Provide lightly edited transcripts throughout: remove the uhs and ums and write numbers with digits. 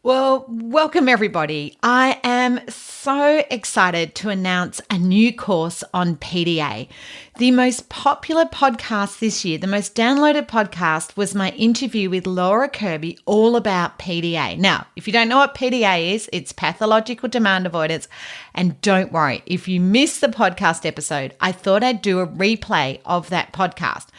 Well, welcome everybody. I am so excited to announce a new course on PDA. The most popular podcast this year, the most downloaded podcast, was my interview with Laura Kerbey all about PDA. Now, if you don't know what PDA is, it's Pathological Demand Avoidance. And don't worry, if you missed the podcast episode, I thought I'd do a replay of that podcast.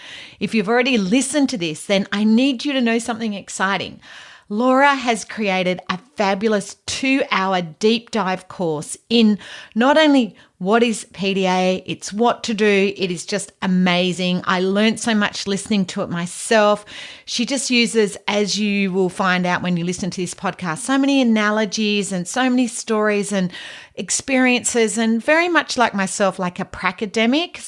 If you've already listened to this, then I need you to know something exciting. Laura has created a fabulous 2-hour deep dive course in not only what is PDA, it's what to do. It is just amazing. I learned so much listening to it myself. She just uses, as you will find out when you listen to this podcast, so many analogies and so many stories and experiences, and very much like myself, like a pracademic,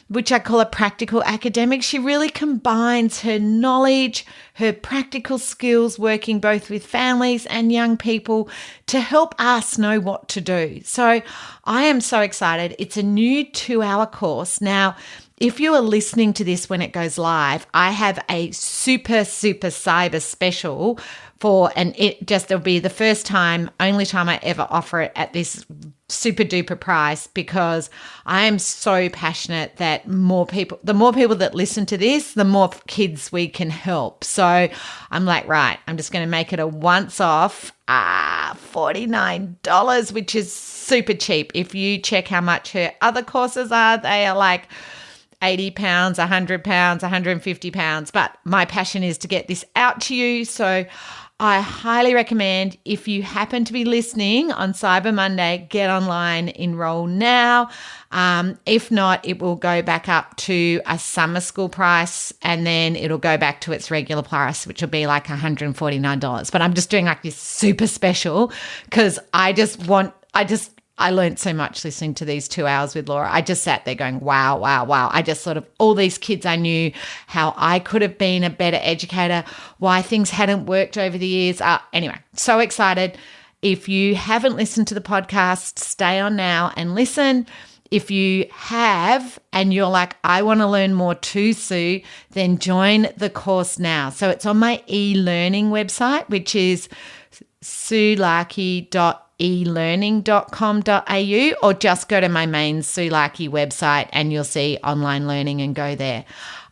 which I call a practical academic. She really combines her knowledge, her practical skills, working both with families and young people to help us know what to do. So I am so excited. It's a new 2-hour course. Now, if you are listening to this when it goes live, I have a super cyber special it'll be the first time, only time I ever offer it at this super duper price, because I am so passionate that the more people that listen to this, the more kids we can help. So I'm like, right, I'm just going to make it a once off, $49, which is super cheap. If you check how much her other courses are, they are like £80, £100, £150. But my passion is to get this out to you. So I highly recommend, if you happen to be listening on Cyber Monday, get online, enroll now. If not, it will go back up to a summer school price, and then it'll go back to its regular price, which will be like $149. But I'm just doing like this super special because I learned so much listening to these 2 hours with Laura. I just sat there going, wow. I just sort of, all these kids I knew, how I could have been a better educator, why things hadn't worked over the years. Anyway, so excited. If you haven't listened to the podcast, stay on now and listen. If you have and you're like, I want to learn more too, Sue, then join the course now. So it's on my e-learning website, which is suelarkey.elearning.com.au, or just go to my main Sue Larkey website and you'll see online learning and go there.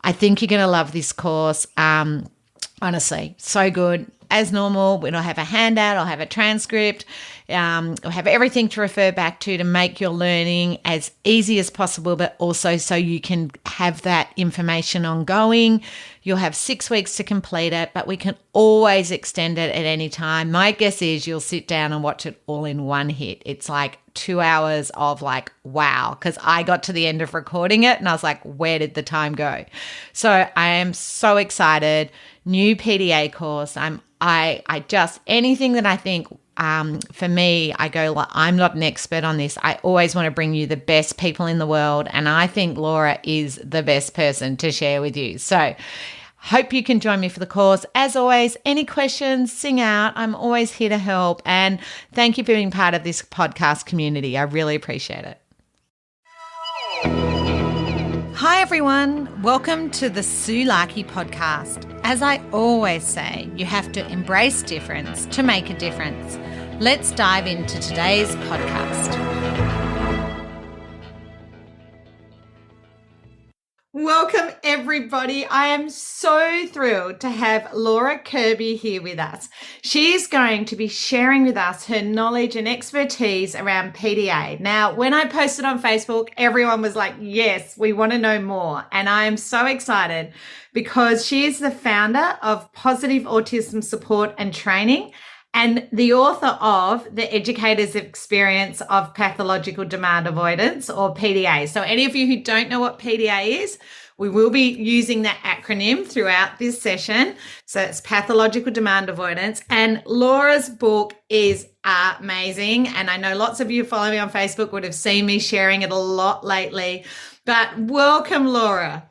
I think you're going to love this course. Honestly, so good. As normal, we'll have a handout, I'll have a transcript, I'll have everything to refer back to make your learning as easy as possible, but also so you can have that information ongoing. You'll have 6 weeks to complete it, but we can always extend it at any time. My guess is you'll sit down and watch it all in one hit. It's like 2 hours of like, wow, because I got to the end of recording it and I was like, where did the time go? So I am so excited. New PDA course. I just, anything that I think, for me, I go, well, I'm not an expert on this. I always want to bring you the best people in the world. And I think Laura is the best person to share with you. So hope you can join me for the course. As always, any questions, sing out. I'm always here to help. And thank you for being part of this podcast community. I really appreciate it. Hi, everyone. Welcome to the Sue Larkey podcast. As I always say, you have to embrace difference to make a difference. Let's dive into today's podcast. Welcome, everybody. I am so thrilled to have Laura Kerbey here with us. She is going to be sharing with us her knowledge and expertise around PDA. Now, when I posted on Facebook, everyone was like, yes, we want to know more. And I am so excited because she is the founder of Positive Autism Support and Training and the author of The Educator's Experience of Pathological Demand Avoidance, or PDA. So any of you who don't know what PDA is, we will be using that acronym throughout this session. So it's Pathological Demand Avoidance. And Laura's book is amazing. And I know lots of you follow me on Facebook would have seen me sharing it a lot lately. But welcome, Laura.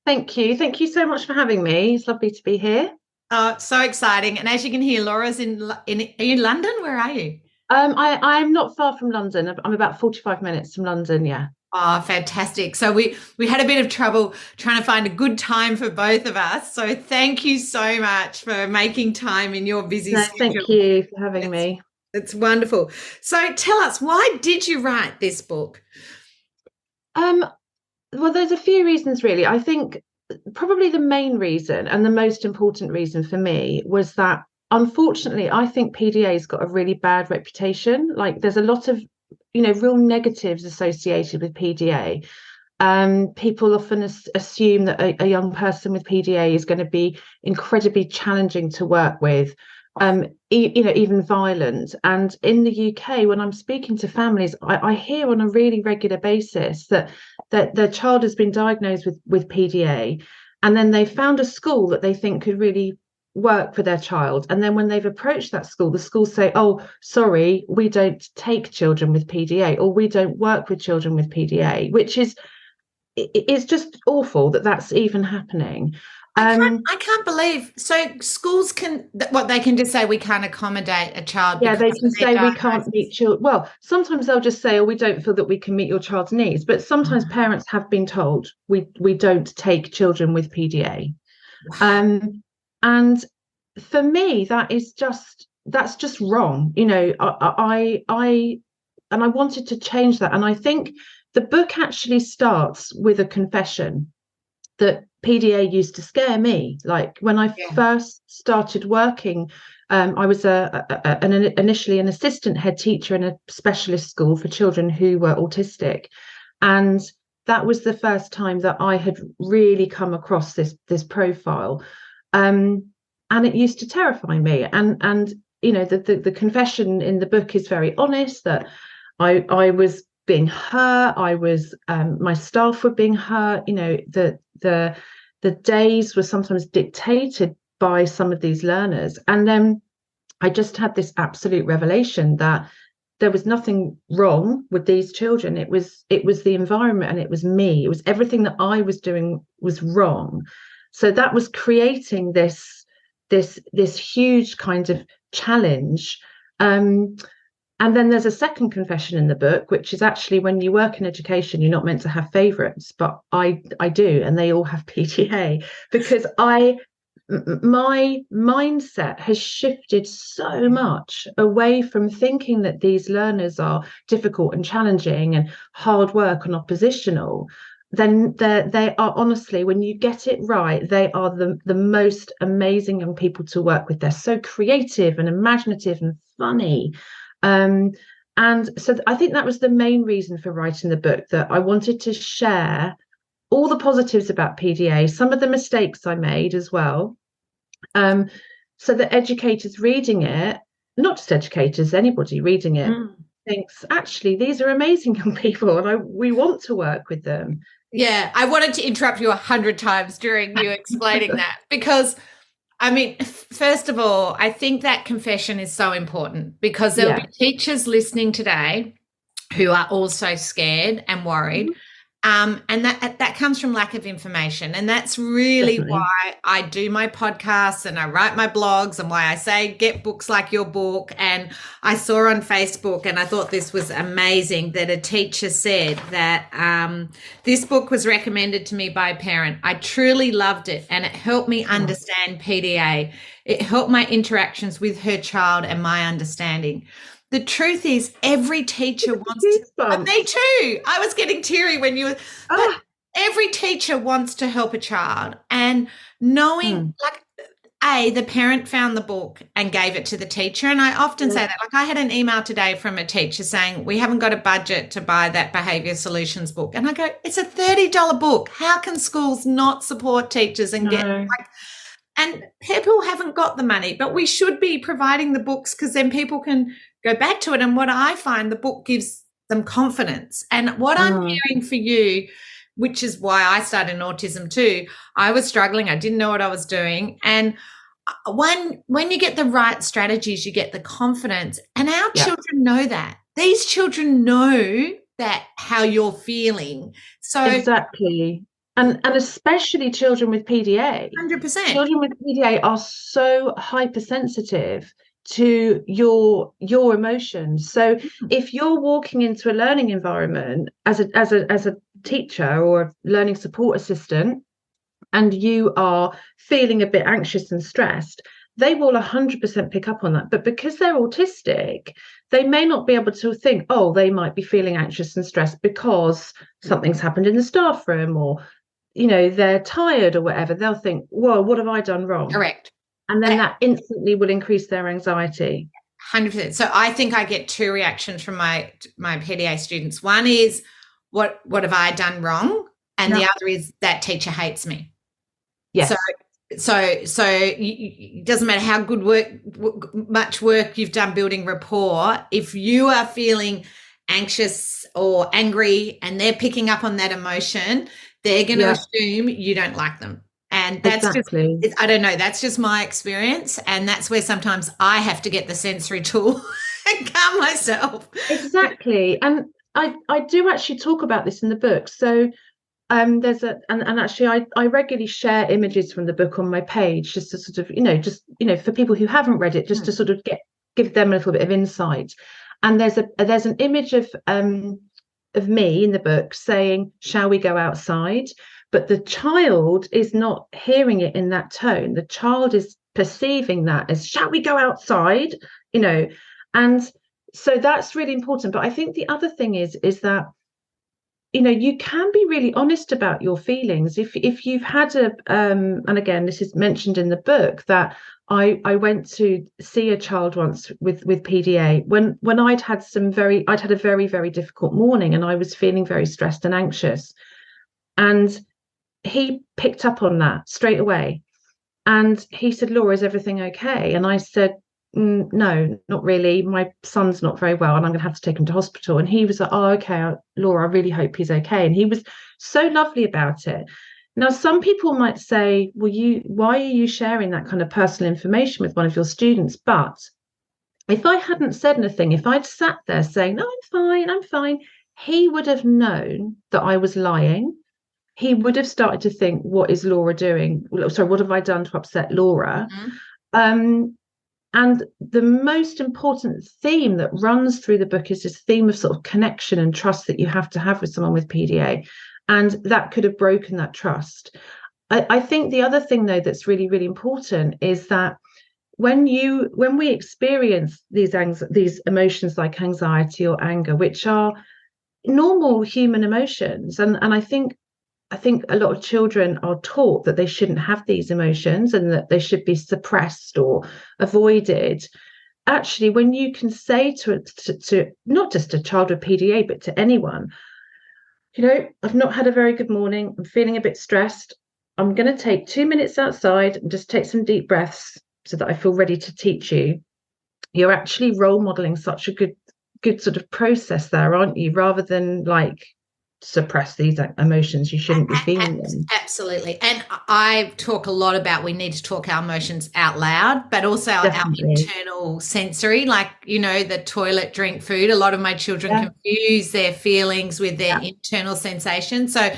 Thank you. Thank you so much for having me. It's lovely to be here. Oh, so exciting. And as you can hear, Laura's are you in London? Where are you? I'm not far from London. I'm about 45 minutes from London, yeah. Oh, fantastic. So we had a bit of trouble trying to find a good time for both of us. So thank you so much for making time in your busy No, thank schedule. you for having It's, me. it's wonderful. So tell us, why did you write this book? Um, well, there's a few reasons really. I think probably the main reason and the most important reason for me was that unfortunately, I think PDA's got a really bad reputation. Like there's a lot of, real negatives associated with PDA. People often assume that a young person with PDA is going to be incredibly challenging to work with, even violent. And in the UK, when I'm speaking to families, I hear on a really regular basis that their child has been diagnosed with PDA, and then they found a school that they think could really work for their child. And then when they've approached that school, the school say, "Oh, sorry, we don't take children with PDA, or we don't work with children with PDA," which is it's just awful that that's even happening. I can't believe. So schools can, what they can just say, we can't accommodate a child Yeah, because they of can their say we can't meet diagnosis. children. Well, sometimes they'll just say, "Oh, we don't feel that we can meet your child's needs." But sometimes Oh, parents have been told we don't take children with PDA. wow. And for me, that's just wrong. And I wanted to change that. And I think the book actually starts with a confession that PDA used to scare me. Like when I Yeah. first started working, I was initially an assistant head teacher in a specialist school for children who were autistic, and that was the first time that I had really come across this profile, and it used to terrify me. And the confession in the book is very honest that I was being hurt. I was my staff were being hurt. The days were sometimes dictated by some of these learners. And then I just had this absolute revelation that there was nothing wrong with these children. It was the environment, and it was me. It was everything that I was doing was wrong. So that was creating this huge kind of challenge. And then there's a second confession in the book, which is actually when you work in education, you're not meant to have favorites, but I do, and they all have PTA because my mindset has shifted so much away from thinking that these learners are difficult and challenging and hard work and oppositional. Then they are, honestly, when you get it right, they are the most amazing young people to work with. They're so creative and imaginative and funny. um, and so I think that was the main reason for writing the book, that I wanted to share all the positives about PDA, some of the mistakes I made as well, um, so that educators reading it, not just educators, anybody reading it, Mm. thinks, actually, these are amazing young people, and we want to work with them. Yeah, I wanted to interrupt you 100 times during you explaining that because, I mean, first of all, I think that confession is so important because there'll Yeah. be teachers listening today who are also scared and worried. And that comes from lack of information. And that's really Definitely. why I do my podcasts and I write my blogs and why I say get books like your book. And I saw on Facebook, and I thought this was amazing, that a teacher said that this book was recommended to me by a parent. I truly loved it, and it helped me understand PDA. It helped my interactions with her child and my understanding. The truth is, every teacher wants to. Me Goosebumps. too. I was getting teary when you were, but Ah, every teacher wants to help a child, and knowing, mm, like, the parent found the book and gave it to the teacher. And I often say yeah, that. Like, I had an email today from a teacher saying, we haven't got a budget to buy that behavior solutions book. And I go, it's a $30 book. How can schools not support teachers and get, no, and people haven't got the money, but we should be providing the books because then people can go back to it. And what I find, the book gives them confidence. And what I'm mm, hearing for you, which is why I started in autism too, I was struggling. I didn't know what I was doing. And when you get the right strategies, you get the confidence. And our yeah, children know that. These children know that how you're feeling. So exactly. And especially children with PDA. 100%. Children with PDA are so hypersensitive. to your emotions. So if you're walking into a learning environment as a teacher or a learning support assistant, and you are feeling a bit anxious and stressed, they will 100% pick up on that. But because they're autistic, they may not be able to think, oh, they might be feeling anxious and stressed because something's happened in the staff room, or, you know, they're tired or whatever. They'll think, whoa, what have I done wrong? Correct. And then that instantly will increase their anxiety. 100%. So I think I get two reactions from my PDA students. One is, what have I done wrong? And the other is, that teacher hates me. Yes. So it doesn't matter how much work you've done building rapport. If you are feeling anxious or angry and they're picking up on that emotion, they're going to assume you don't like them. And that's exactly. I don't know, that's just my experience. And that's where sometimes I have to get the sensory tool and calm myself. Exactly. And I do actually talk about this in the book. So there's and actually I regularly share images from the book on my page, just to sort of, for people who haven't read it, just to sort of give them a little bit of insight. And there's an image of me in the book saying, shall we go outside? But the child is not hearing it in that tone. The child is perceiving that as, shall we go outside? And so that's really important. But I think the other thing is that, you can be really honest about your feelings. If you've had and again, this is mentioned in the book, that I went to see a child once with PDA when I'd had a very, very difficult morning, and I was feeling very stressed and anxious. And he picked up on that straight away. And he said, Laura, is everything okay? And I said, no, not really. My son's not very well and I'm going to have to take him to hospital. And he was like, oh, okay, Laura, I really hope he's okay. And he was so lovely about it. Now, some people might say, well, why are you sharing that kind of personal information with one of your students? But if I hadn't said anything, if I'd sat there saying, no, I'm fine, he would have known that I was lying. He would have started to think, what is Laura doing? Sorry, what have I done to upset Laura? Mm-hmm. And the most important theme that runs through the book is this theme of sort of connection and trust that you have to have with someone with PDA. And that could have broken that trust. I think the other thing, though, that's really, really important is that when we experience these emotions like anxiety or anger, which are normal human emotions, and I think a lot of children are taught that they shouldn't have these emotions and that they should be suppressed or avoided. Actually, when you can say to not just a child with PDA, but to anyone, I've not had a very good morning, I'm feeling a bit stressed, I'm going to take 2 minutes outside and just take some deep breaths so that I feel ready to teach you. You're actually role modeling such a good sort of process there, aren't you? Rather than like suppress these emotions, you shouldn't be feeling them. Absolutely. And I talk a lot about, we need to talk our emotions out loud, but also Definitely. Our internal sensory, like, the toilet, drink, food. A lot of my children confuse their feelings with their internal sensations. So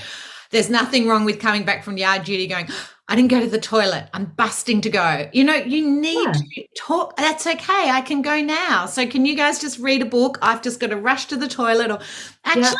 there's nothing wrong with coming back from yard duty going, I didn't go to the toilet, I'm busting to go. You need to talk. That's okay. I can go now. So can you guys just read a book? I've just got to rush to the toilet. Or actually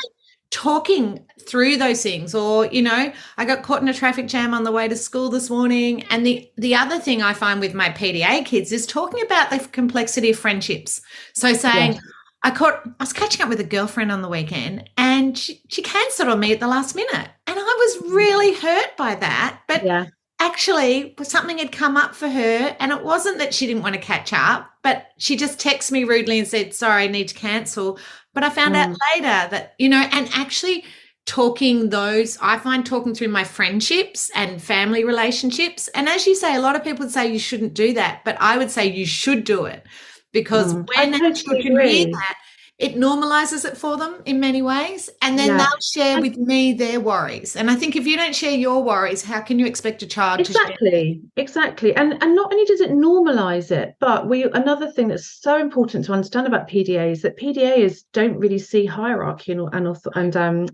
talking through those things. Or, I got caught in a traffic jam on the way to school this morning. And the other thing I find with my PDA kids is talking about the complexity of friendships. So saying, I was catching up with a girlfriend on the weekend and she cancelled on me at the last minute. And I was really hurt by that. But actually something had come up for her, and it wasn't that she didn't want to catch up, but she just texted me rudely and said, sorry, I need to cancel. But I found out later that, and actually I find talking through my friendships and family relationships. And as you say, a lot of people would say you shouldn't do that, but I would say you should do it, because when children hear that, it normalizes it for them in many ways. And then they'll share with me their worries. And I think if you don't share your worries, how can you expect a child to share? Exactly. And not only does it normalize it, but another thing that's so important to understand about PDA is that PDAs don't really see hierarchy and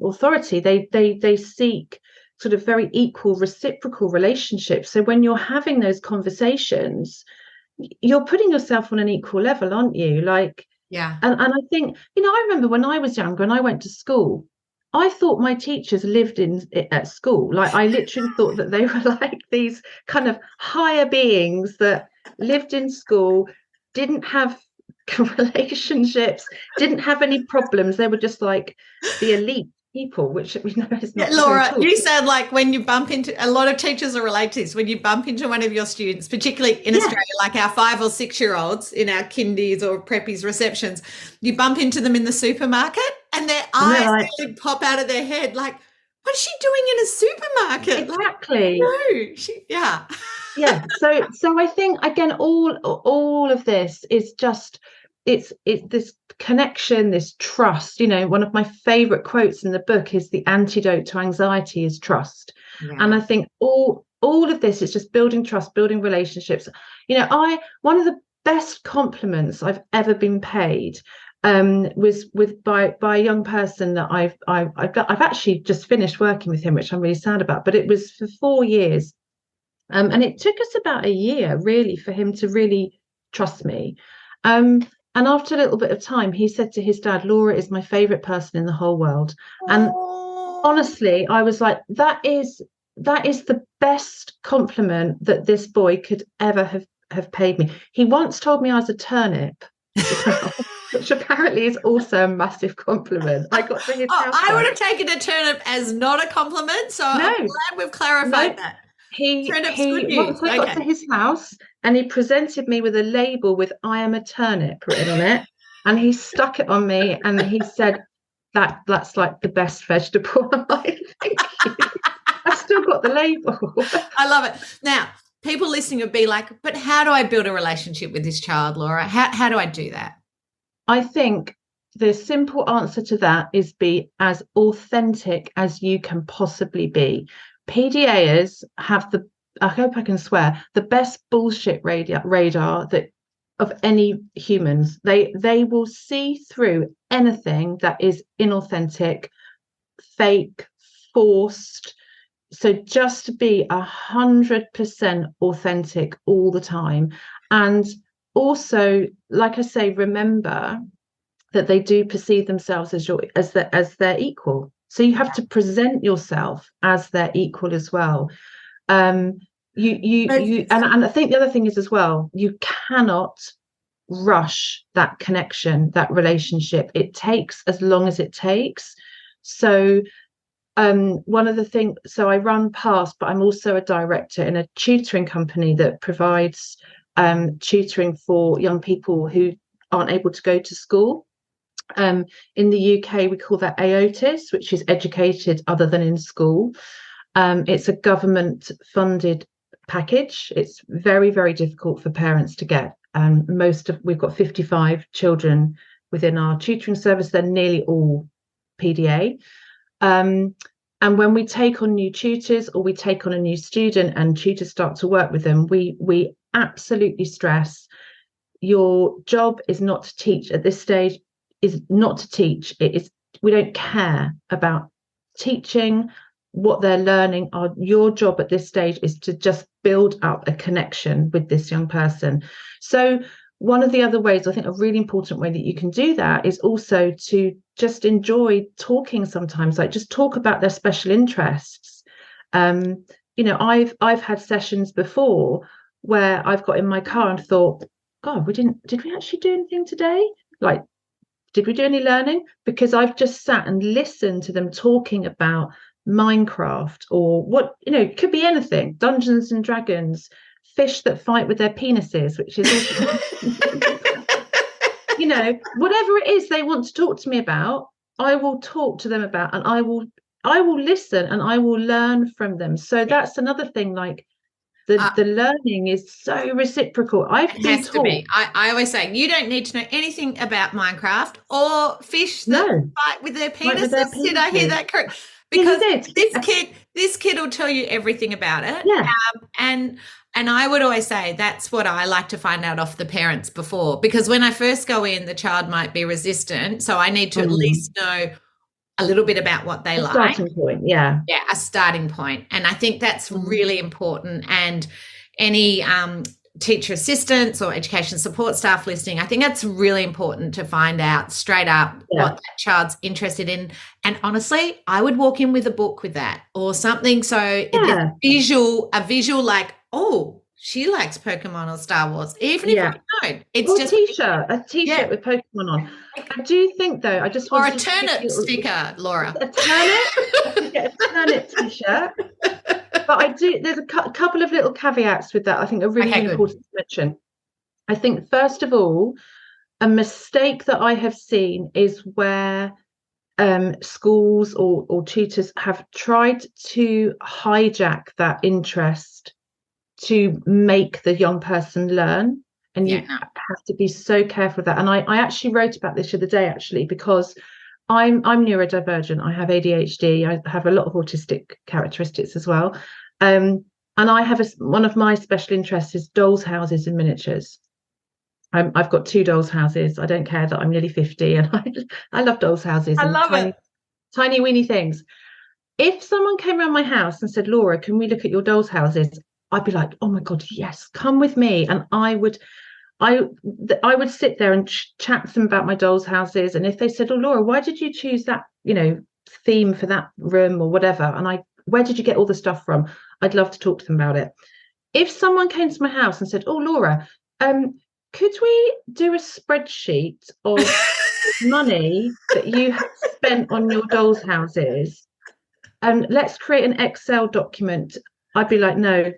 authority. They seek sort of very equal, reciprocal relationships. So when you're having those conversations, you're putting yourself on an equal level, aren't you? Like, Yeah. and I think, I remember when I was younger and I went to school, I thought my teachers lived at school. Like, I literally thought that they were like these kind of higher beings that lived in school, didn't have relationships, didn't have any problems. They were just like the elite people, which we know is not true Laura, at all. you sound like when you bump into, a lot of teachers are related to this, when you bump into one of your students, particularly in Australia, like our 5 or 6 year olds in our kindies or preppies receptions, you bump into them in the supermarket and their eyes really pop out of their head like, what is she doing in a supermarket? Exactly. Like, no, yeah. So I think, again, all of this is just, it's this connection, this trust. One of my favorite quotes in the book is, the antidote to anxiety is trust. And I think all of this is just building trust, building relationships. One of the best compliments I've ever been paid was by a young person that I've actually just finished working with him, which I'm really sad about, but it was for 4 years. And it took us about a year, really, for him to really trust me. And after a little bit of time, he said to his dad, Laura is my favorite person in the whole world. And honestly, I was like, that is the best compliment that this boy could ever have paid me. He once told me I was a turnip as well, which apparently is also a massive compliment. I got to his house. I would have taken a turnip as not a compliment, so I'm glad we've clarified that. He once I got to his house, and he presented me with a label with "I am a turnip" written on it, and he stuck it on me, and he said, that's like the best vegetable. I'm like, thank you. I've still got the label. I love it. Now, people listening would be like, but how do I build a relationship with this child, Laura? How do I do that? I think the simple answer to that is, be as authentic as you can possibly be. PDAs have I hope I can swear, the best bullshit radar that of any humans. They will see through anything that is inauthentic, fake, forced. So just be 100% authentic all the time. And also, like I say, remember that they do perceive themselves as their equal. So you have to present yourself as their equal as well. And I think the other thing is as well, you cannot rush that connection, that relationship. It takes as long as it takes. So one of the things, so I run PASS, but I'm also a director in a tutoring company that provides tutoring for young people who aren't able to go to school. In the UK, we call that AOTIS, which is educated other than in school. It's a government funded package. It's very, very difficult for parents to get. We've got 55 children within our tutoring service. They're nearly all PDA. And when we take on new tutors, or we take on a new student and tutors start to work with them, we absolutely stress, your job is not to teach at this stage, is not to teach. We don't care about teaching, what they're learning. Your job at this stage is to just build up a connection with this young person. So one of the other ways, I think a really important way that you can do that, is also to just enjoy talking sometimes, like just talk about their special interests. I've had sessions before where I've got in my car and thought, God, did we actually do anything today? Like, did we do any learning? Because I've just sat and listened to them talking about Minecraft, or what, it could be anything, Dungeons and Dragons, fish that fight with their penises, which is also, whatever it is they want to talk to me about, I will talk to them about, and I will listen, and I will learn from them. So that's another thing, like the learning is so reciprocal. I've been taught. I always say, you don't need to know anything about Minecraft or fish that fight with their penises. Did I hear that correct? Because this kid will tell you everything about it. Yeah. And I would always say, that's what I like to find out off the parents before, because when I first go in, the child might be resistant. So I need to at least know a little bit about what they like. Starting point, yeah. Yeah, a starting point. And I think that's really important. And any teacher assistants or education support staff listening, I think that's really important to find out straight up what that child's interested in. And honestly, I would walk in with a book with that or something. So a visual like, oh, she likes Pokemon or Star Wars, even if I don't. It's just a t-shirt with Pokemon on. I do think though, I just want a turnip sticker, Laura. A turnip? Get a turnip t-shirt. But I do, there's a couple of little caveats with that I think are really important to mention. I think, first of all, a mistake that I have seen is where schools or tutors have tried to hijack that interest to make the young person learn. And you have to be so careful of that. And I actually wrote about this the other day, actually, because I'm neurodivergent. I have ADHD. I have a lot of autistic characteristics as well. And I have one of my special interests is dolls' houses and miniatures. I've got 2 dolls' houses. I don't care that I'm nearly 50, and I love dolls' houses. I love it. Tiny weeny things. If someone came around my house and said, Laura, can we look at your dolls' houses? I'd be like, oh my God, yes, come with me. And I would sit there and chat to them about my dolls' houses. And if they said, oh, Laura, why did you choose that, theme for that room or whatever? And where did you get all the stuff from? I'd love to talk to them about it. If someone came to my house and said, oh, Laura, could we do a spreadsheet of money that you have spent on your dolls' houses? And let's create an Excel document. I'd be like, no.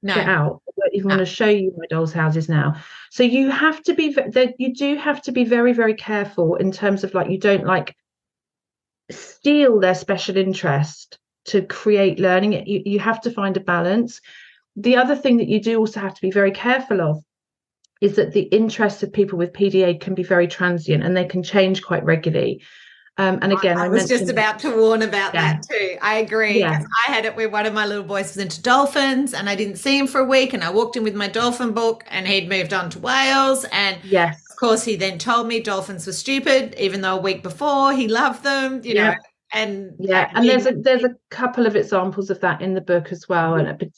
Get out. I don't even want to show you my dolls' houses now. So you have to be, you do have to be very, very careful in terms of you don't steal their special interest to create learning. You have to find a balance. The other thing that you do also have to be very careful of is that the interests of people with PDA can be very transient and they can change quite regularly. And again, I was just about to warn about that too. I agree. I had it where one of my little boys was into dolphins and I didn't see him for a week, and I walked in with my dolphin book and he'd moved on to whales. And of course, he then told me dolphins were stupid, even though a week before he loved them, you know. And there's a couple of examples of that in the book as well. And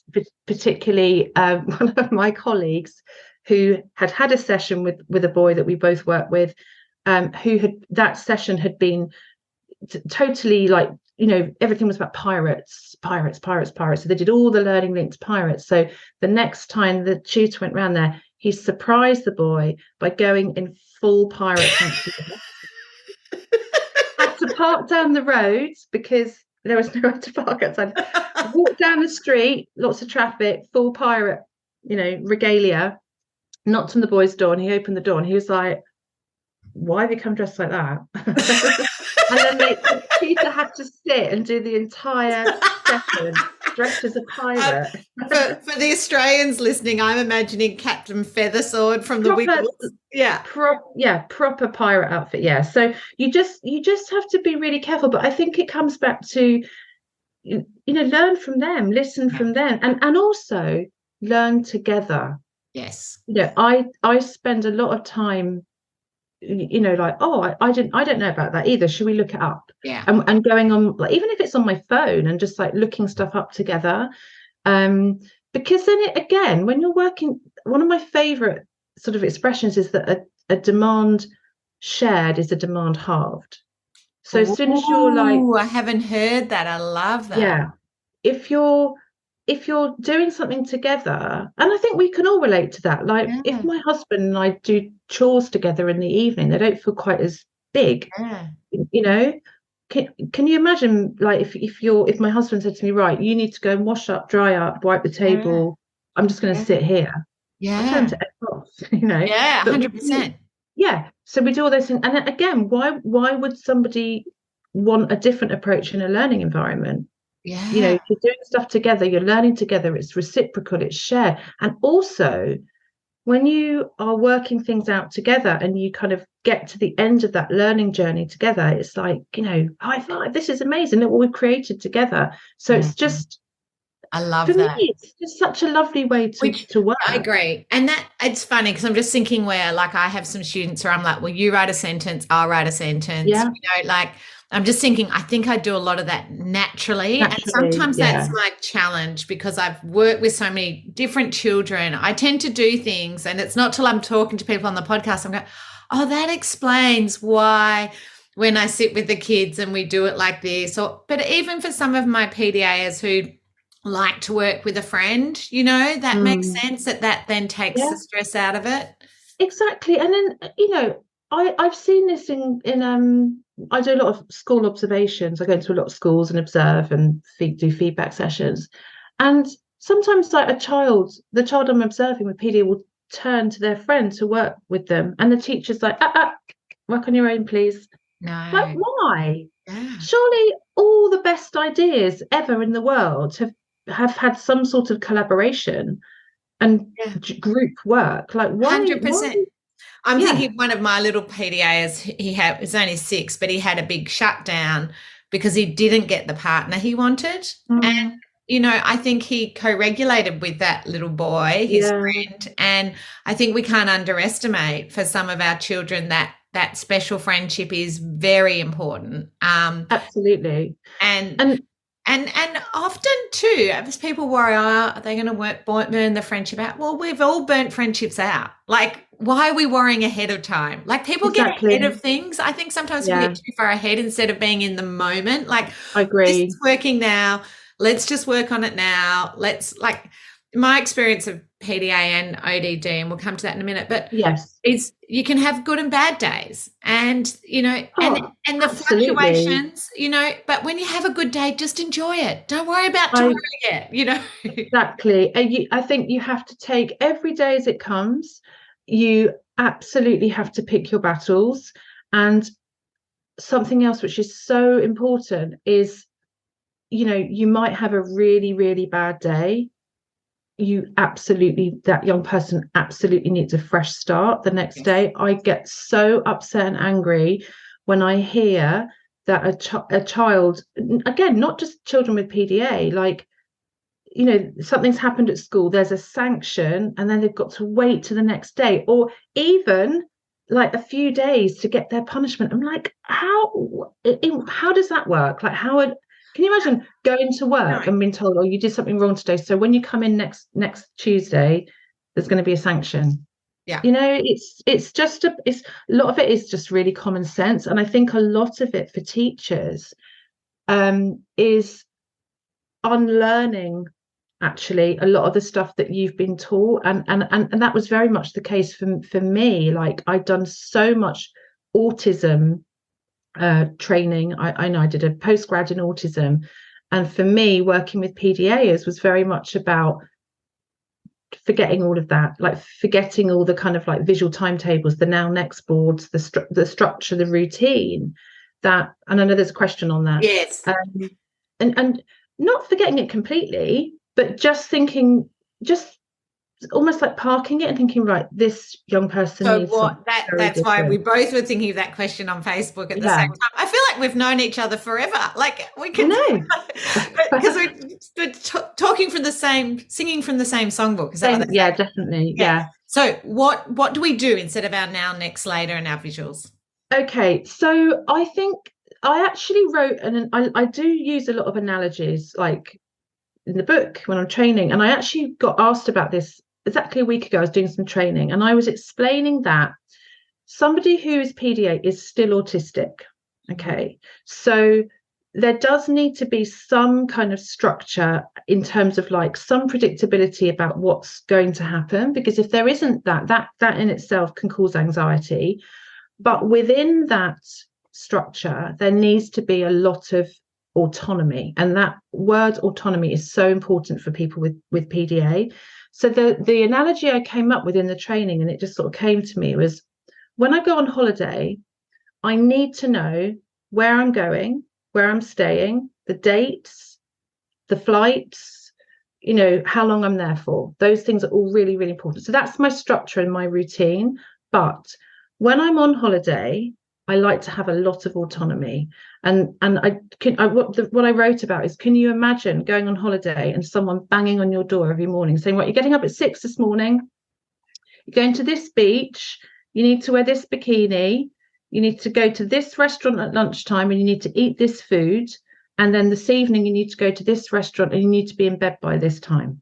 particularly one of my colleagues who had a session with a boy that we both work with, that session had been totally everything was about pirates. So they did all the learning linked to pirates. So the next time the tutor went round there, he surprised the boy by going in full pirate fancy. Had to park down the road because there was nowhere to park outside. Walked down the street, lots of traffic, full pirate, regalia. Knocked on the boy's door, and he opened the door, and he was like, why have you come dressed like that? And then the teacher had to sit and do the entire session dressed as a pirate. For the Australians listening, I'm imagining Captain Feathersword from the Wiggles. Proper pirate outfit. Yeah. So you just have to be really careful. But I think it comes back to learn from them, listen from them, and also learn together. Yes. I spend a lot of time I don't know about that either, should we look it up? And going on, even if it's on my phone, and just looking stuff up together, because then when you're working, one of my favorite sort of expressions is that a demand shared is a demand halved. So as soon as you're I haven't heard that. I love that. If you're doing something together, and I think we can all relate to that, if my husband and I do chores together in the evening, they don't feel quite as big. Can you imagine if my husband said to me, right, you need to go and wash up, dry up, wipe the table, I'm just going to sit here, I turn to F off, 100%. So we do all those things. And again, why would somebody want a different approach in a learning environment? If you're doing stuff together, you're learning together, it's reciprocal, it's shared. And also, when you are working things out together and you kind of get to the end of that learning journey together, it's high five, this is amazing, look what we've created together. So it's just, I love for that. Me, it's just such a lovely way to work. I agree. And that it's funny because I'm just thinking where I have some students where I'm like, well, you write a sentence, I'll write a sentence. I'm just thinking, I think I do a lot of that naturally. And Naturally, sometimes that's yeah. my challenge because I've worked with so many different children. I tend to do things, and it's not till I'm talking to people on the podcast, I'm going, oh, that explains why when I sit with the kids and we do it like this. Or, but even for some of my PDAs who like to work with a friend, that makes sense that then takes Yeah, the stress out of it. exactly. And then, I've seen this in I do a lot of school observations. I go into a lot of schools and observe and do feedback sessions. And sometimes like the child I'm observing with PD will turn to their friend to work with them. And the teacher's like, work on your own, please. Like, No. why? Yeah. Surely all the best ideas ever in the world have had some sort of collaboration and Yeah. group work. Like, why? 100%. I'm Yeah. thinking one of my little PDAs, was only 6, but he had a big shutdown because he didn't get the partner he wanted. And, Mm, I think he co-regulated with that little boy, his yeah, friend. And I think we can't underestimate for some of our children that special friendship is very important. absolutely. And And and often too, as people worry, are they going to burn the friendship out? Well, we've all burnt friendships out. Like, why are we worrying ahead of time? Like, people get ahead exactly. of things. I think sometimes we Yeah, get too far ahead instead of being in the moment. Like, I this agree. is working now. Let's just work on it now. Let's, like, my experience of PDA and ODD, and we'll come to that in a minute, but Yes. is you can have good and bad days, and Oh, and the absolutely. fluctuations, but when you have a good day, just enjoy it. Don't worry about tomorrow I yet. exactly. I think you have to take every day as it comes. You absolutely have to pick your battles. And something else which is so important is, you might have a really, really bad day. That young person absolutely needs a fresh start the next Yes. day. I get so upset and angry when I hear that a child, again, not just children with PDA, like, something's happened at school, there's a sanction, and then they've got to wait to the next day, or even like a few days to get their punishment. I'm like, how does that work? Like, can you imagine going to work No. and being told, oh, you did something wrong today, so when you come in next Tuesday, there's going to be a sanction? Yeah. It's a lot of it is just really common sense, and I think a lot of it for teachers is unlearning actually a lot of the stuff that you've been taught, and that was very much the case for me. Like, I'd done so much autism training. I know I did a postgrad in autism, and for me working with PDAs was very much about forgetting all of that, like forgetting all the kind of like visual timetables, the now next boards, the structure, the routine, and I know there's a question on that. Yes. And not forgetting it completely, but just thinking, just almost like parking it and thinking, right, this young person So needs something what very that's why we different. both were thinking of that question on Facebook at the Yeah, same time. I feel like we've known each other forever. Like, we I can, know. because we're talking from the singing from the same songbook. Is that what Same, they yeah, say? definitely. Yeah. Yeah. So what do we do instead of our now, next, later, and our visuals? Okay, so I think I actually wrote, and I do use a lot of analogies, like in the book when I'm training. And I actually got asked about this exactly a week ago. I was doing some training, and I was explaining that somebody who is PDA is still autistic. Okay, so there does need to be some kind of structure in terms of like some predictability about what's going to happen, because if there isn't that in itself can cause anxiety. But within that structure, there needs to be a lot of autonomy. And that word autonomy is so important for people with PDA. So the analogy I came up with in the training, and it just sort of came to me, was when I go on holiday, I need to know where I'm going, where I'm staying, the dates, the flights, how long I'm there for. Those things are all really, really important. So that's my structure and my routine. But when I'm on holiday, I like to have a lot of autonomy. And what I wrote about is, can you imagine going on holiday and someone banging on your door every morning saying, "Right, you're getting up at 6 this morning, you're going to this beach, you need to wear this bikini, you need to go to this restaurant at lunchtime and you need to eat this food. And then this evening you need to go to this restaurant and you need to be in bed by this time.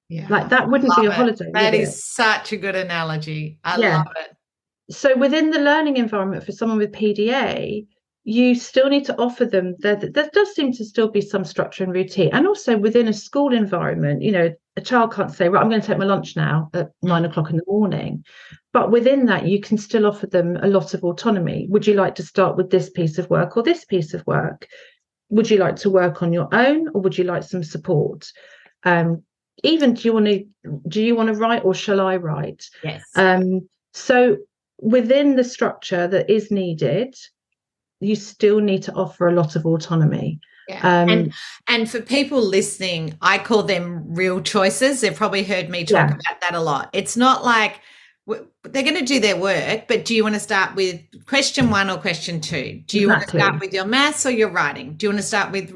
Yeah. Like that wouldn't be a holiday. That is such a good analogy. I love it. So within the learning environment for someone with PDA, you still need to offer them, there does seem to still be some structure and routine. And also within a school environment, you know, a child can't say, right, I'm going to take my lunch now at 9 o'clock in the morning. But within that, you can still offer them a lot of autonomy. Would you like to start with this piece of work or this piece of work? Would you like to work on your own, or would you like some support? Even do you want to write, or shall I write? Yes. So within the structure that is needed, you still need to offer a lot of autonomy. Yeah. And for people listening, I call them real choices. They've probably heard me talk about that a lot. It's not like they're going to do their work, but do you want to start with question 1 or question 2? Do you want to start with your maths or your writing? Do you want to start with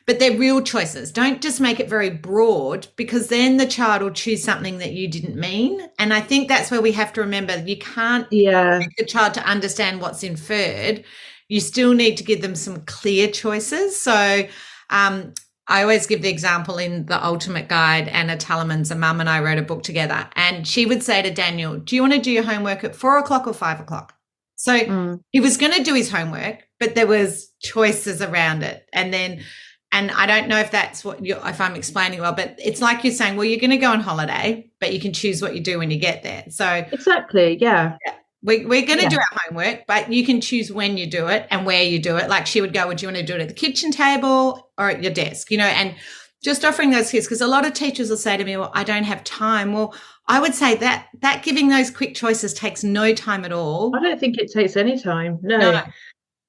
but they're real choices. Don't just make it very broad, because then the child will choose something that you didn't mean. And I think that's where we have to remember, you can't get the child to understand what's inferred. You still need to give them some clear choices. So I always give the example in the Ultimate Guide. Anna Tulliman's a mum and I wrote a book together, and she would say to Daniel, do you want to do your homework at 4 o'clock or 5 o'clock? So he was going to do his homework, but there was choices around it. And I don't know if that's if I'm explaining well, but it's like you're saying, well, you're going to go on holiday, but you can choose what you do when you get there. So exactly, yeah. We're going to do our homework, but you can choose when you do it and where you do it. Like she would go, would you want to do it at the kitchen table or at your desk? You know, and just offering those skills, because a lot of teachers will say to me, well, I don't have time. Well, I would say that giving those quick choices takes no time at all. I don't think it takes any time. No.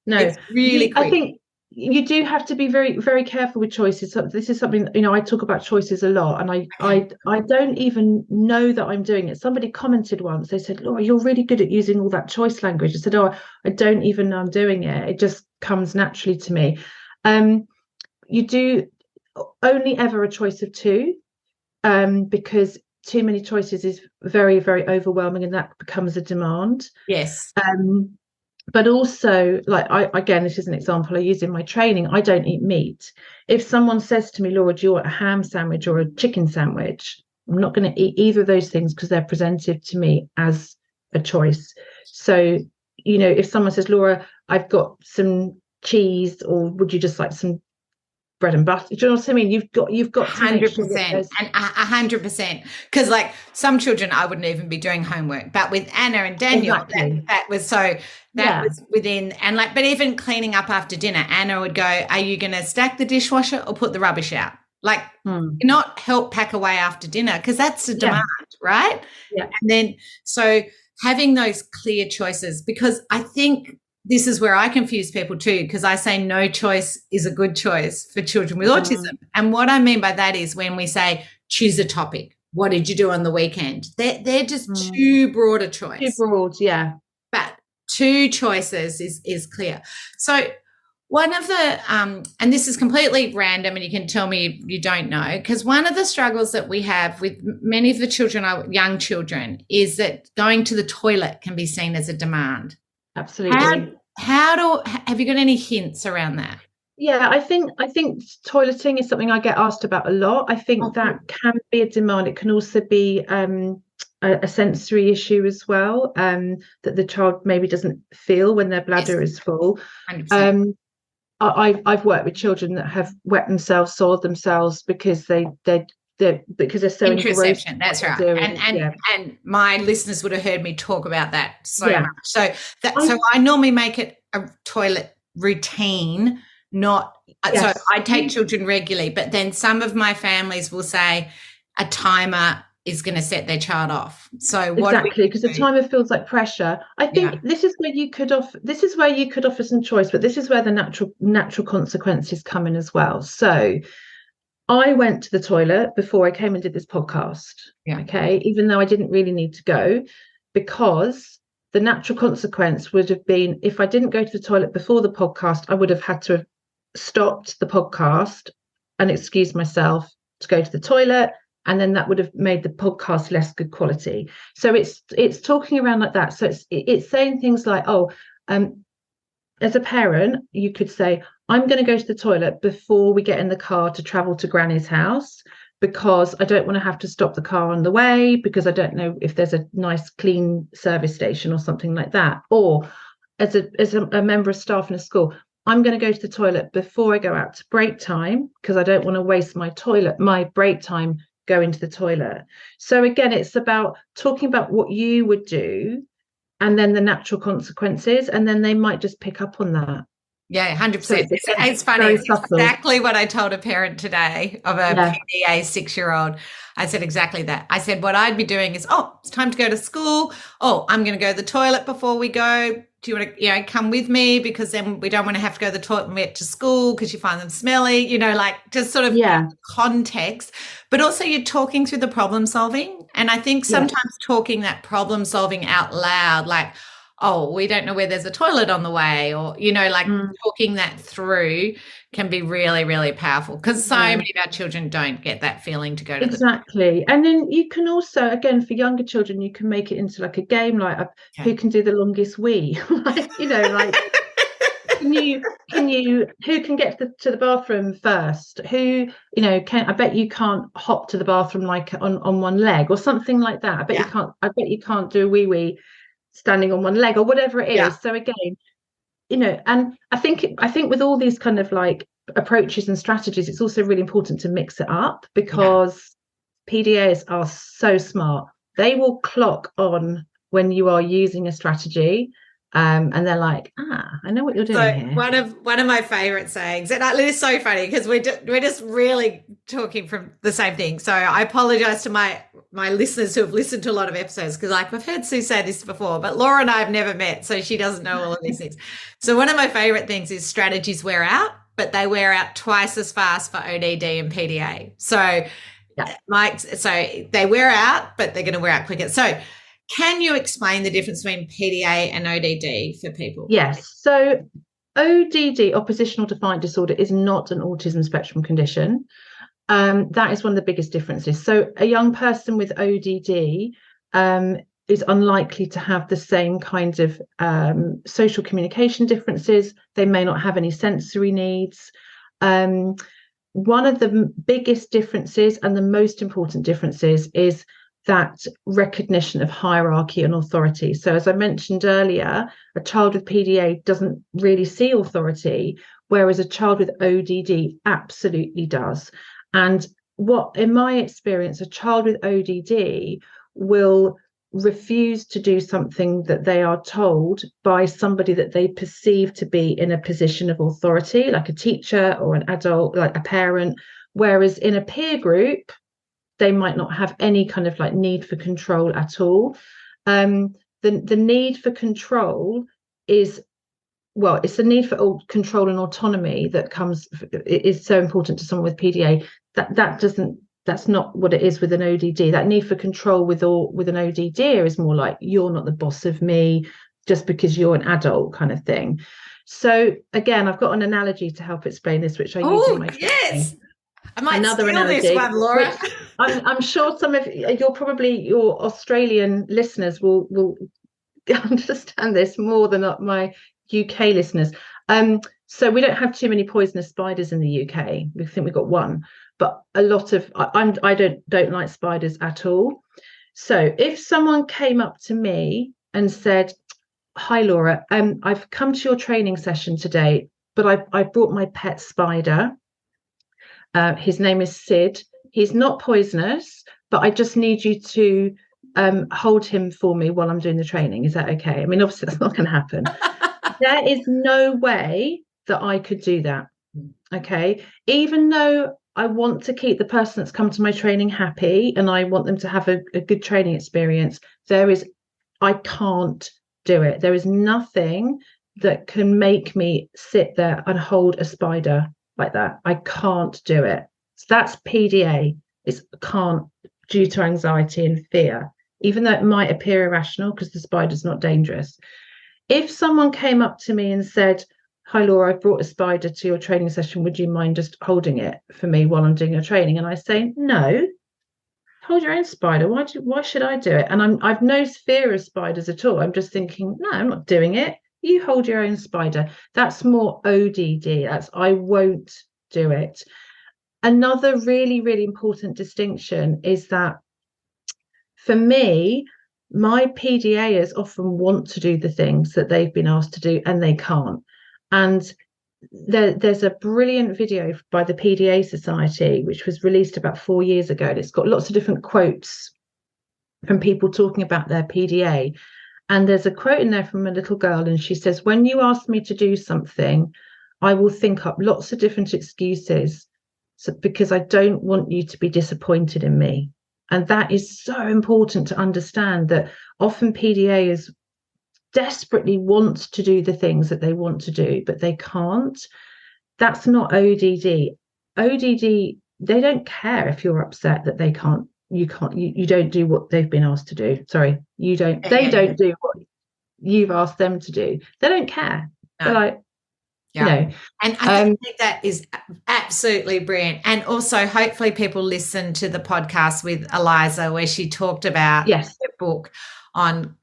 It's really quick. I think you do have to be very, very careful with choices. So this is something, you know, I talk about choices a lot, and I don't even know that I'm doing it. Somebody commented once, they said, Laura, you're really good at using all that choice language. I said, oh, I don't even know I'm doing it. It just comes naturally to me. You do only ever a choice of 2, because too many choices is very, very overwhelming, and that becomes a demand. Yes. But also, like, again, this is an example I use in my training. I don't eat meat. If someone says to me, Laura, do you want a ham sandwich or a chicken sandwich? I'm not going to eat either of those things because they're presented to me as a choice. So, you know, if someone says, Laura, I've got some cheese, or would you just like some bread and butter? Do you know what I mean? You've got 100% and 100%, because like some children I wouldn't even be doing homework, but with Anna and Daniel, that was so was within. And like, but even cleaning up after dinner, Anna would go, are you going to stack the dishwasher or put the rubbish out? Like not help pack away after dinner, because that's a demand, right? And then so having those clear choices, because I think this is where I confuse people too, because I say no choice is a good choice for children with autism. And what I mean by that is when we say choose a topic, what did you do on the weekend? They're just too broad a choice. Too broad, yeah. But 2 choices is clear. So one of the, and this is completely random and you can tell me you don't know, because one of the struggles that we have with many of the children, young children, is that going to the toilet can be seen as a demand. Absolutely. Have you got any hints around that? Yeah, I think toileting is something I get asked about a lot. I think that can be a demand. It can also be a sensory issue as well, that the child maybe doesn't feel when their bladder is full. 100%. I've worked with children that have wet themselves, soiled themselves because they're so interception. That's right. And my listeners would have heard me talk about that so much. So I normally make it a toilet routine, not so I take children regularly, but then some of my families will say a timer is going to set their child off. So exactly, because the timer feels like pressure. I think this is where you could offer some choice, but this is where the natural consequences come in as well. So I went to the toilet before I came and did this podcast, okay, even though I didn't really need to go, because the natural consequence would have been, if I didn't go to the toilet before the podcast, I would have had to have stopped the podcast and excused myself to go to the toilet, and then that would have made the podcast less good quality. So it's talking around like that. So it's saying things like, oh, As a parent, you could say, I'm going to go to the toilet before we get in the car to travel to Granny's house, because I don't want to have to stop the car on the way, because I don't know if there's a nice clean service station or something like that. Or as a member of staff in a school, I'm going to go to the toilet before I go out to break time, because I don't want to waste my break time going to the toilet. So again, it's about talking about what you would do and then the natural consequences, and then they might just pick up on that. Yeah, 100%. So It's funny. It's exactly what I told a parent today of a PDA 6-year-old. I said exactly that. I said, what I'd be doing is, it's time to go to school. I'm going to go to the toilet before we go. Do you want to, come with me? Because then we don't want to have to go to the toilet when we get to school because you find them smelly, like just sort of context. But also you're talking through the problem solving. And I think sometimes talking that problem solving out loud, like, we don't know where there's a toilet on the way, or, talking that through can be really, really powerful, because so many of our children don't get that feeling to go to exactly. And then you can also, again, for younger children, you can make it into like a game, like who can do the longest wee, like, who can get to the bathroom first, who I bet you can't hop to the bathroom like on one leg or something like that. I bet you can't do a wee standing on one leg or whatever it is. So again, and I think with all these kind of like approaches and strategies, it's also really important to mix it up, because PDAs are so smart. They will clock on when you are using a strategy, and they're like, I know what you're doing here. One of my favorite sayings, and it is so funny because we're just really talking from the same thing. So I apologize to my listeners who have listened to a lot of episodes, because I've heard Sue say this before, but Laura and I have never met, so she doesn't know all of these things. So one of my favorite things is strategies wear out, but they wear out twice as fast for ODD and PDA. So so they wear out, but they're going to wear out quicker. So can you explain the difference between PDA and ODD for people? Yes. So ODD, oppositional defiant disorder, is not an autism spectrum condition. That is one of the biggest differences. So a young person with ODD is unlikely to have the same kind of social communication differences. They may not have any sensory needs. One of the biggest differences and the most important differences is that recognition of hierarchy and authority. So as I mentioned earlier, a child with PDA doesn't really see authority, whereas a child with ODD absolutely does. And in my experience, a child with ODD will refuse to do something that they are told by somebody that they perceive to be in a position of authority, like a teacher or an adult, like a parent, whereas in a peer group, they might not have any kind of like need for control at all. The need for control is, it's the need for control and autonomy that is so important to someone with PDA. That's not what it is with an ODD. That need for control with an ODD is more like, you're not the boss of me just because you're an adult kind of thing. So again, I've got an analogy to help explain this, which I use in my training. Yes. I might steal this one, Laura. I'm sure some of your Australian listeners will understand this more than my UK listeners. So we don't have too many poisonous spiders in the UK. We think we've got one, but a lot of I don't like spiders at all. So if someone came up to me and said, "Hi, Laura, I've come to your training session today, but I brought my pet spider. His name is Sid. He's not poisonous, but I just need you to hold him for me while I'm doing the training. Is that okay?" I mean, obviously that's not going to happen. There is no way that I could do that. Okay. Even though I want to keep the person that's come to my training happy and I want them to have a good training experience, I can't do it. There is nothing that can make me sit there and hold a spider like that. I can't do it. So that's PDA. It's can't, due to anxiety and fear, even though it might appear irrational because the spider's not dangerous. If someone came up to me and said, "Hi, Laura, I've brought a spider to your training session. Would you mind just holding it for me while I'm doing your training?" And I say, "No, hold your own spider. Why should I do it?" And I've no fear of spiders at all. I'm just thinking, no, I'm not doing it. you hold your own spider. That's more ODD. That's I won't do it. Another really, really important distinction is that for me, my PDAs often want to do the things that they've been asked to do and they can't. And there's a brilliant video by the PDA Society, which was released about 4 years ago. And it's got lots of different quotes from people talking about their PDA. And there's a quote in there from a little girl, and she says, when you ask me to do something, I will think up lots of different excuses because I don't want you to be disappointed in me. And that is so important to understand, that often PDAs desperately want to do the things that they want to do, but they can't. That's not ODD. ODD, they don't care if you're upset that they can't, you don't do what they've been asked to do. Sorry, they don't do what you've asked them to do. They don't care. No. They're like, and I think that is absolutely brilliant. And also, hopefully people listen to the podcast with Eliza where she talked about the book on,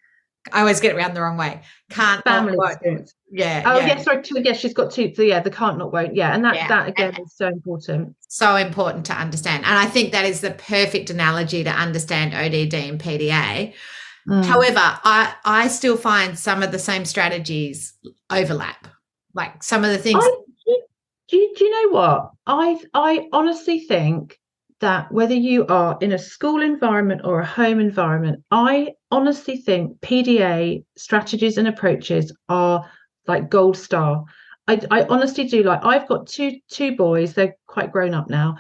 I always get it around the wrong way, can't family not experience. Sorry, she's got two. So the can't not won't. And that again is so important. So important to understand. And I think that is the perfect analogy to understand ODD and PDA. However, I still find some of the same strategies overlap. Like some of the things. Do you know what? I honestly think that whether you are in a school environment or a home environment, I honestly think PDA strategies and approaches are like gold star. I honestly do. Like, I've got two boys, they're quite grown up now.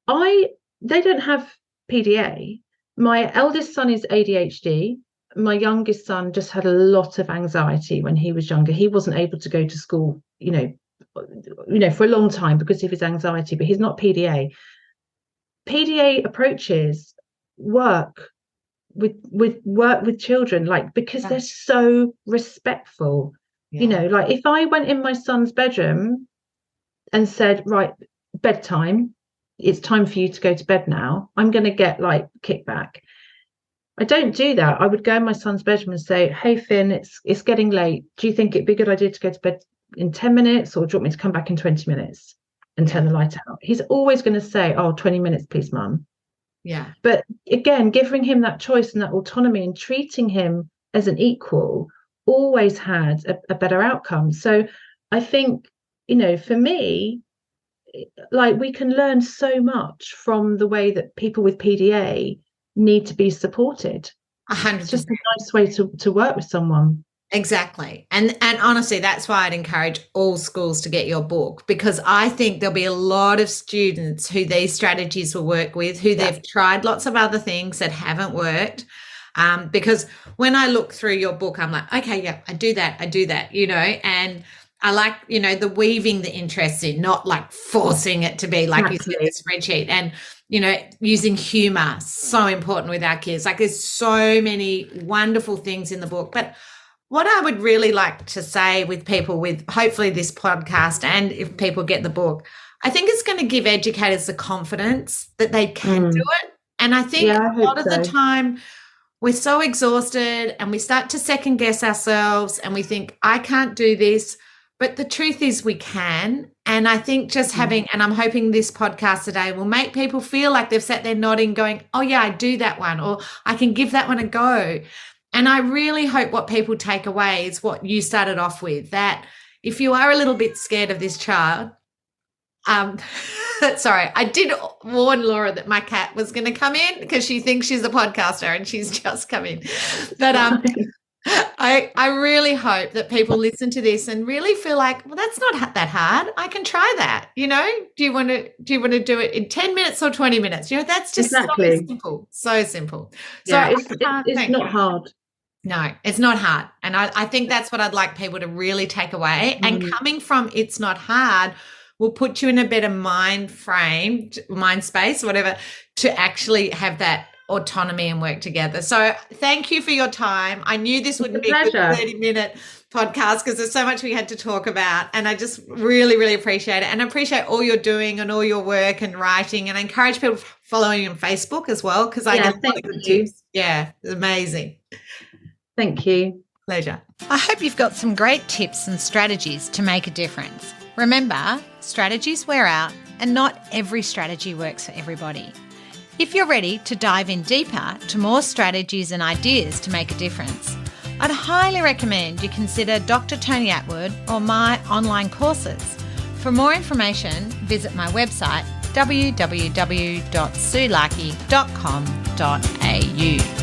They don't have PDA. My eldest son is ADHD. My youngest son just had a lot of anxiety when he was younger. He wasn't able to go to school, for a long time because of his anxiety, but he's not PDA. PDA approaches work with children, like, because they're so respectful. Like, if I went in my son's bedroom and said, right, bedtime, it's time for you to go to bed now, I'm going to get like kickback. I don't do that. I would go in my son's bedroom and say, hey, Finn, it's getting late. Do you think it'd be a good idea to go to bed in 10 minutes, or do you want me to come back in 20 minutes and turn the light out? He's always going to say, 20 minutes, please, Mum. Yeah. But again, giving him that choice and that autonomy and treating him as an equal always had a better outcome. So I think, for me, like, we can learn so much from the way that people with PDA need to be supported. 100%. It's just a nice way to work with someone. Exactly. And honestly, that's why I'd encourage all schools to get your book, because I think there'll be a lot of students who these strategies will work with, who they've tried lots of other things that haven't worked. Because when I look through your book, I'm like, okay, yeah, I do that, and I like, the weaving the interests in, not like forcing it to be like you said, the spreadsheet, and, using humor, so important with our kids. Like, there's so many wonderful things in the book. But what I would really like to say with people with hopefully this podcast, and if people get the book, I think it's going to give educators the confidence that they can do it. And I think a lot of the time we're so exhausted and we start to second guess ourselves and we think, I can't do this. But the truth is we can. And I think just having, and I'm hoping this podcast today will make people feel like they've sat there nodding, going, oh yeah, I do that one, or I can give that one a go. And I really hope what people take away is what you started off with, that if you are a little bit scared of this child, sorry, I did warn Laura that my cat was going to come in because she thinks she's a podcaster and she's just come in. But I really hope that people listen to this and really feel like, well, that's not that hard. I can try that. Do you want to do it in 10 minutes or 20 minutes? That's just so simple, so simple. Yeah, it's not hard. No, it's not hard. And I think that's what I'd like people to really take away. And coming from it's not hard will put you in a better mind space, whatever, to actually have that autonomy and work together. So thank you for your time. I knew this wouldn't be a good 30-minute podcast because there's so much we had to talk about, and I just really, really appreciate it, and I appreciate all you're doing and all your work and writing, and I encourage people to follow you on Facebook as well, because I get a lot of good tips. Yeah, it's amazing. Thank you. Pleasure. I hope you've got some great tips and strategies to make a difference. Remember, strategies wear out and not every strategy works for everybody. If you're ready to dive in deeper to more strategies and ideas to make a difference, I'd highly recommend you consider Dr. Tony Attwood or my online courses. For more information, visit my website www.sulaki.com.au.